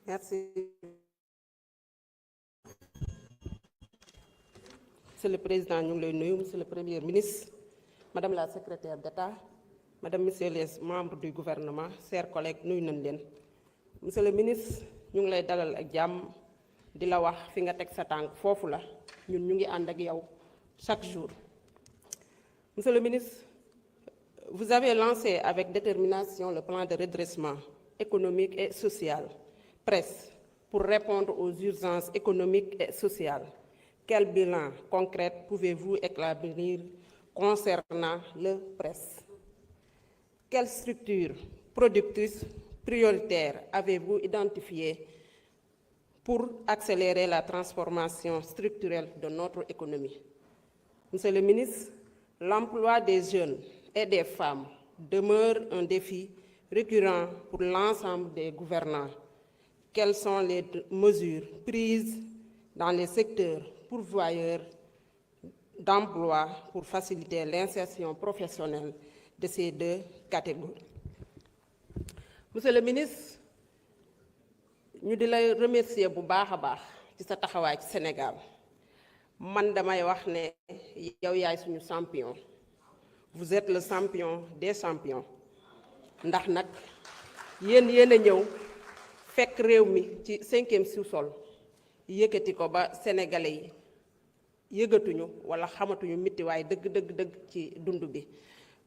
Merci. Monsieur le Président, ñu ngi lay nuyu, Monsieur le Premier ministre, Madame la Secrétaire d'État, Madame, Messieurs les membres du gouvernement, chers collègues, nuyu nañ leen. Monsieur le ministre, ñu ngi lay dalal ak jàmm di la wax fi nga teg sa tànk foofu la ñun ñu ngi ànd ak yow chaque jour. Monsieur le ministre, vous avez lancé avec détermination le plan de redressement économique et social, PRESS, pour répondre aux urgences économiques et sociales. Quel bilan concret pouvez-vous établir concernant le PRESS? Quelles structures productrices prioritaires avez-vous identifiées pour accélérer la transformation structurelle de notre économie? Monsieur le ministre, l'emploi des jeunes et des femmes demeure un défi récurrent pour l'ensemble des gouvernants. Quelles sont les mesures prises dans les secteurs pourvoyeurs d'emploi pour faciliter l'insertion professionnelle de ces deux catégories? Monsieur le ministre, ñu di lay remercier bu baax a baax ci sa taxawaay ci Sénégal. Man damay wax ne yow yaay suñu champion. Vous êtes le champion des champions. Ndax nag yéen a ñëw fekk réew mi ci 5e sous-sol yëkkati ko ba sénégalais yi yëgatuñu wala xamatuñu mitti waaye dëgg ci dund bi.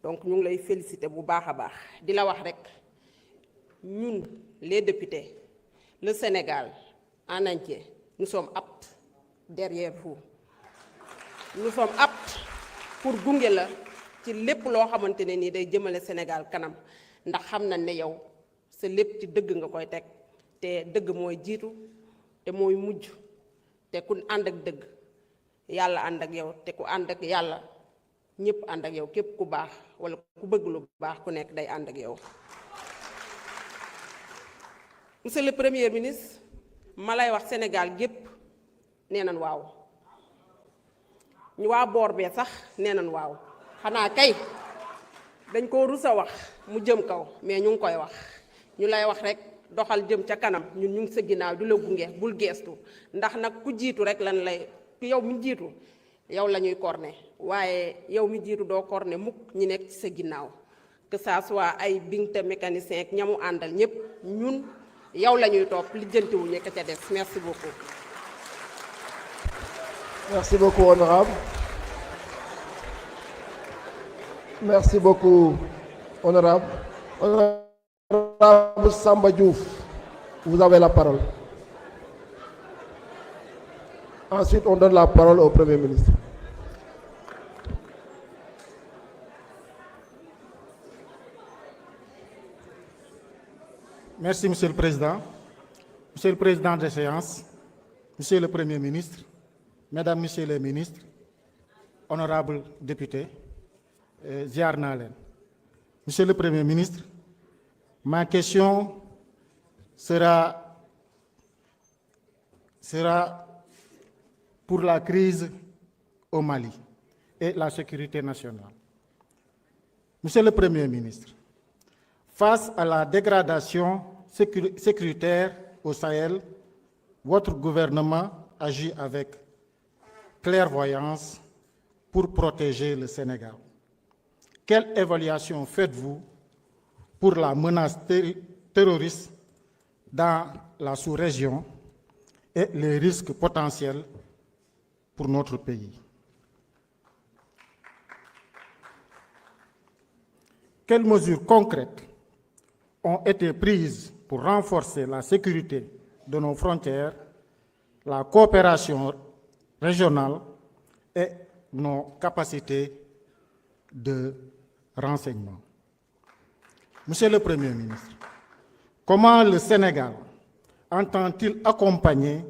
Donc ñu ngi lay féliciter bu baax a baax di la wax rek ñun les députés, le Sénégal en entier, nous sommes aptes derrière vous. Nous sommes aptes pour gunge la ci lépp loo xamante ne nii day jëmale Sénégal kanam ndax xam nañ ne yow sa lépp ci dëgg nga koy teg te dëgg mooy jiitu te mooy mujj te ku ànd ak dëgg yàlla ànd ak yow te ku ànd ak yàlla ñëpp ànd ak yow képp ku baax wala ku bëgg lu baax ku nekk day ànd ak yow. Monsieur le Premier ministre, ma lay wax Sénégal gépp nee nañ waaw ñu waa boor bee sax nee nañ waaw xanaa kay dañ ko rus a wax mu jëm kaw mais ñu ngi koy wax ñu lay wax rek doxal jëm ca kanam ñun ñu ngi sa ginnaaw di la gunge bul geestu ndax nag ku jiitu rek lan lay yow mi jiitu yow la ñuy corné waaye yow mi jiitu doo corné mukk ñi nekk ci sa ginnaaw que ça soit ay binte mécanicien ak ñamu àndal ñëpp ñun yow la ñuy topp lijjantiwuñu ka ca des. Merci beaucoup. Merci beaucoup, honorable. Merci beaucoup, honorable. Honorable Samba Diouf, vous avez la parole. Ensuite, on donne la parole au Premier ministre. Merci, Monsieur le Président. Monsieur le Président de séance, Monsieur le Premier ministre, Mesdames, Messieurs les ministres, honorables députés, ziar naa leen. Monsieur le Premier ministre, ma question sera pour la crise au Mali et la sécurité nationale. Monsieur le Premier ministre, face à la dégradation sécuritaire au Sahel, votre gouvernement agit avec clairvoyance pour protéger le Sénégal. Quelle évaluation faites-vous pour la menace terroriste dans la sous-région et les risques potentiels pour notre pays? Quelles mesures concrètes ont été prises pour renforcer la sécurité de nos frontières, la coopération régionale et nos capacités de renseignement? Monsieur le Premier ministre, comment le Sénégal entend-il accompagner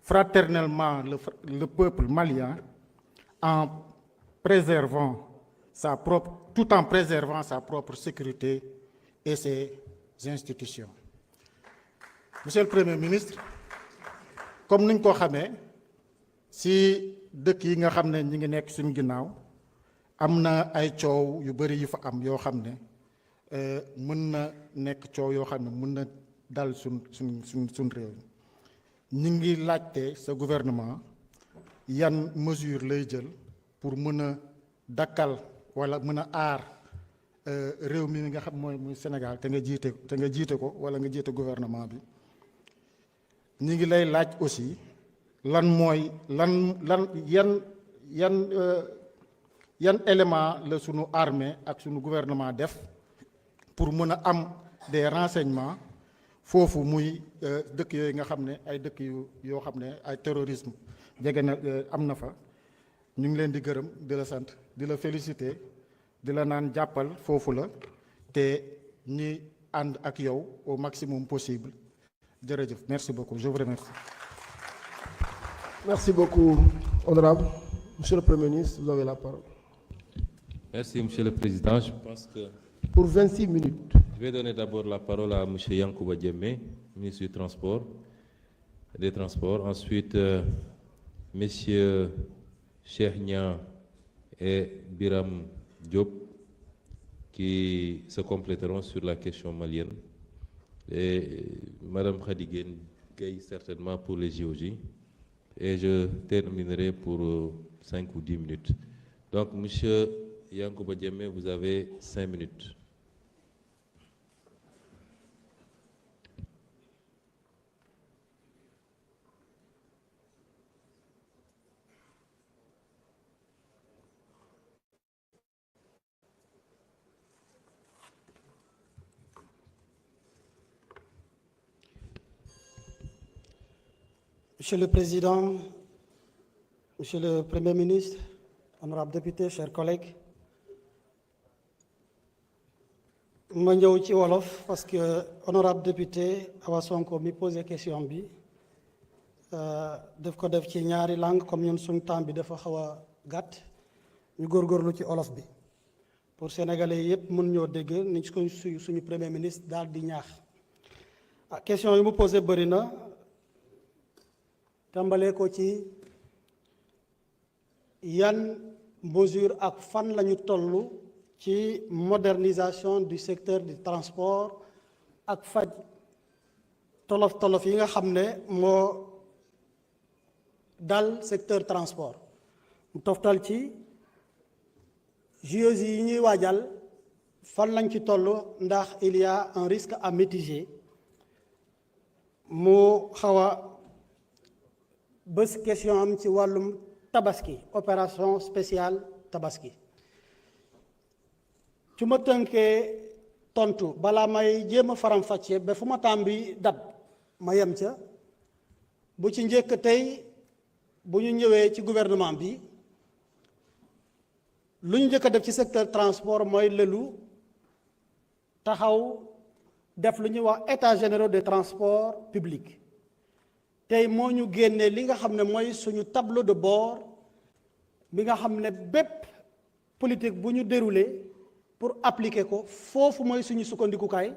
fraternellement le peuple malien tout en préservant sa propre sécurité et ses institutions? Monsieur le Premier ministre, comme niñ ko xamee si dëkk yi nga xam ne ñi ngi nekk suñu ginnaaw am na ay coow yu bari yu fa am yoo xam ne mën na nekk coow yoo xam ne mën na dal suñ réew ñi ngi laajte sa gouvernement yan mesure lay jël pour mën a dakkal wala mën a aar réew mi nga xam mooy muy Sénégal te nga jiite ko wala nga jiite gouvernement bi ñi ngi lay laaj aussi lan mooy yan élément la sunu armée ak sunu gouvernement def pour mën a am des renseignements foofu muy dëkk yooyu nga xam ne ay dëkk yoo xam ne ay terrorisme jege na am na fa ñu ngi leen di gërëm di la sant di la féliciter di la naan jàppal foofu la te ñi ànd ak yow au maximum possible jërëjëf merci beaucoup je vous remercie. Merci beaucoup, honorable. Monsieur le Premier ministre, vous avez la parole. Merci, Monsieur le Président. Je pense que Pour 26 minutes. je vais donner d'abord la parole à Monsieur Yankouba Diémé, ministre du Transport, des Transports. Ensuite, Messieurs Cheikh Niang et Biram Diop, qui se compléteront sur la question malienne. Et Madame Khadigen Gaye, certainement pour les JOJ. Et je terminerai pour 5 ou 10 minutes. Donc, Monsieur Yankouba Diémé, vous avez 5 minutes. Monsieur le Président, Monsieur le Premier ministre, honorables députés, chers collègues, ma ñëw ci wolof parce que honorable député Awa Sonko mi posé question bi daf ko def ci ñaari langue comme ñun suñu temps bi dafa xaw a gàtt ñu góorgóorlu ci wolof bi pour sénégalais yëpp mën ñoo dégg ni ko suñu premier ministre daal di ñaax question yi mu posé bëri na tàmbalee ko ci yan mesure ak fan lañu toll ci modernisation du secteur du transport ak faj tolof-tolof yi nga xam ne moo dal secteur transport mu toftal ci JOJ yi ñuy waajal fan lañ ci toll ndax il y a un risque à mitiger mu xaw a bés question am ci wàllum tabaski opération spéciale tabaski su ma tënkee tontu balaa may jéem a faram-fàccee ba fu ma tàmbi dab ma yem ca bu ci njëkk tey bu ñu ñëwee ci gouvernement bi lu ñu njëkk a def ci secteur transport mooy lëlu taxaw def lu ñuy wax état général des transports publics tey moo ñu génne li nga xam ne mooy suñu tableau de bord bi nga xam ne bépp politique bu ñu déroulé pour appliquer ko foofu mooy suñu sukkandikukaay